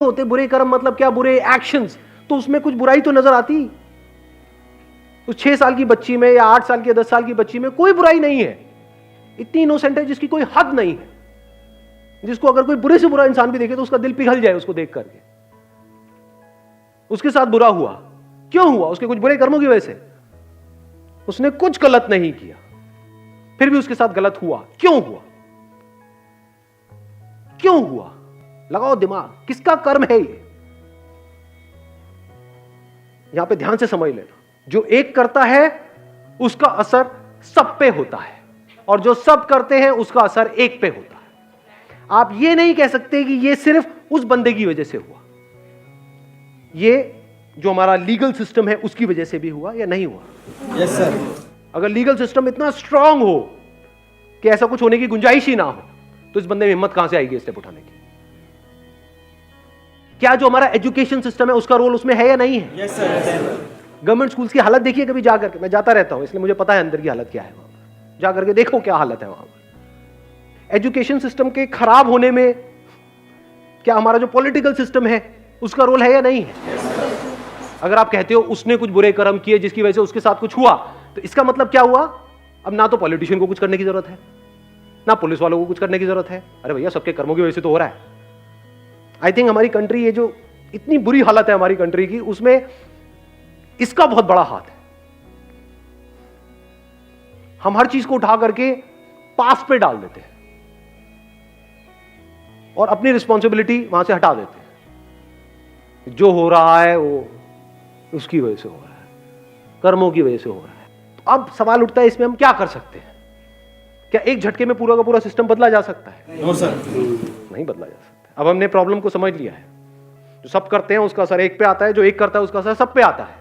होते बुरे कर्म मतलब क्या, बुरे एक्शंस, तो उसमें कुछ बुराई तो नजर आती। उस 6 साल की बच्ची में या 8 साल की 10 साल की बच्ची में कोई बुराई नहीं है, इतनी इनोसेंट है जिसकी कोई हद नहीं है, जिसको अगर कोई बुरे से बुरा इंसान भी देखे तो उसका दिल पिघल जाए उसको देख करके। उसके साथ बुरा हुआ, क्यों हुआ? उसके कुछ बुरे कर्मों की वजह से। उसने कुछ गलत नहीं किया, फिर भी उसके साथ गलत हुआ। क्यों हुआ? क्यों हुआ? लगाओ दिमाग, किसका कर्म है ये? यहां पे ध्यान से समझ लेना, जो एक करता है उसका असर सब पे होता है, और जो सब करते हैं उसका असर एक पे होता है। आप ये नहीं कह सकते कि ये सिर्फ उस बंदे की वजह से हुआ, ये जो हमारा लीगल सिस्टम है उसकी वजह से भी हुआ या नहीं हुआ। Yes sir. अगर लीगल सिस्टम इतना स्ट्रांग हो कि ऐसा कुछ होने की गुंजाइश ही ना हो, तो इस बंदे में हिम्मत कहां से आएगी स्टेप उठाने की? क्या जो हमारा एजुकेशन सिस्टम है उसका रोल उसमें है या नहीं है? Yes sir. गवर्नमेंट स्कूल्स की हालत देखिए कभी जा करके, मैं जाता रहता हूं इसलिए मुझे पता है अंदर की हालत क्या है। वहां पर जा करके देखो क्या हालत है वहां पर। एजुकेशन सिस्टम के खराब होने में क्या हमारा जो पॉलिटिकल सिस्टम है उसका रोल है या नहीं है? अगर आप कहते हो उसने कुछ बुरे कर्म किए जिसकी वजह से उसके साथ कुछ हुआ, तो इसका मतलब क्या हुआ? अब ना तो पॉलिटिशियन को कुछ करने की जरूरत है, ना पुलिस वालों को कुछ करने की जरूरत है। अरे भैया सबके कर्मों की वजह से तो हो रहा है। आई थिंक हमारी कंट्री, ये जो इतनी बुरी हालत है हमारी कंट्री की, उसमें इसका बहुत बड़ा हाथ है। हम हर चीज को उठा करके पास पे डाल देते हैं और अपनी रिस्पॉन्सिबिलिटी वहां से हटा देते हैं। जो हो रहा है वो उसकी वजह से हो रहा है, कर्मों की वजह से हो रहा है। तो अब सवाल उठता है इसमें हम क्या कर सकते हैं? क्या एक झटके में पूरा का पूरा सिस्टम बदला जा सकता है? No sir. नहीं बदला जा सकता। अब हमने प्रॉब्लम को समझ लिया है, जो सब करते हैं उसका असर एक पे आता है, जो एक करता है उसका असर सब पे आता है।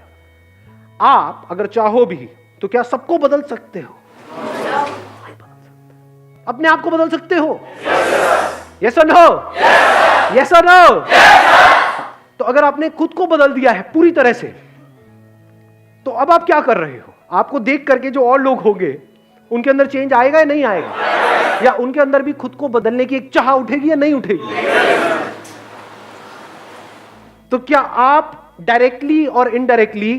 आप अगर चाहो भी तो क्या सबको बदल सकते हो? नहीं बदल सकते। अपने आप को बदल सकते हो? यस और नो? यस और नो? तो अगर आपने खुद को बदल दिया है पूरी तरह से, तो अब आप क्या कर रहे हो? आपको देख करके जो और लोग होंगे उनके अंदर चेंज आएगा या नहीं आएगा? या उनके अंदर भी खुद को बदलने की एक चाह उठेगी या नहीं उठेगी? तो क्या आप डायरेक्टली और इनडायरेक्टली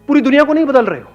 पूरी दुनिया को नहीं बदल रहे हो?